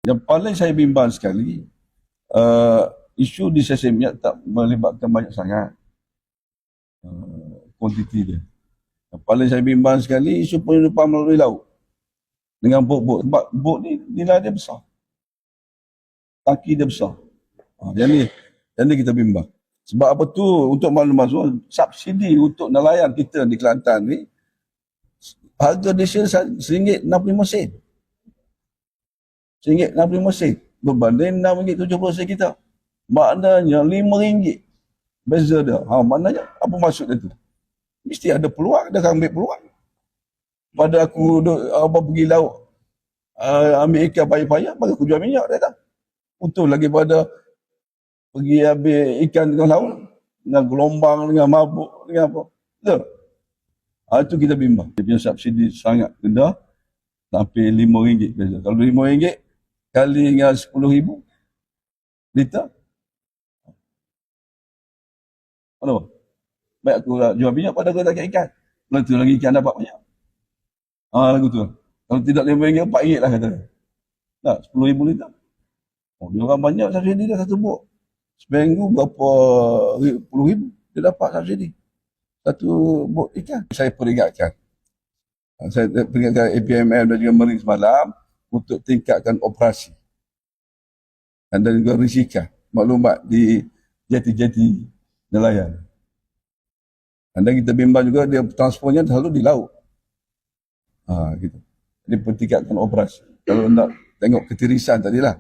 Yang paling saya bimbang sekali, isu di sesi minyak tak melibatkan banyak sangat kuantiti dia. Yang paling saya bimbang sekali isu penyelundupan melalui laut dengan bot-bot. Sebab bot ni nilai dia besar, tangki dia besar. Yang ni kita bimbang. Sebab apa tu, untuk makluman semua, subsidi untuk nelayan kita di Kelantan ni, harga diesel RM1.65. RM1.65 berbanding RM6.70 kita. Maknanya RM5 beza dia. Maknanya apa maksud dia tu? Mesti ada peluang, dia akan ambil peluang. Pada aku pergi laut, ambil ikan payah-payah, bagi aku jual minyak dia tak. Untung lagi pada pergi ambil ikan tengah laut, dengan gelombang, dengan mabuk, dengan apa. Betul? Itu kita bimbang. Dia punya subsidi sangat rendah, sampai RM5 beza. Kalau RM5 kali dengan RM10,000 liter, mana? Baik aku jual minyak pada aku tak ikan. Lepas tu lagi ikan dapat banyak. Lagu tu. Kalau tidak RM5, RM4 lah kata. Tak, RM10,000 liter. Dia orang banyak subsidi dah satu bot. Seminggu berapa puluh ribu dia dapat subsidi. Satu bot ikan. Saya peringatkan APMM dan juga Marine semalam untuk tingkatkan operasi dan juga risikan maklumat di jeti-jeti nelayan. Dan kita bimbang juga dia transportnya selalu di laut. Gitu. Jadi pertingkatkan operasi. Kalau nak tengok ketirisan tadilah.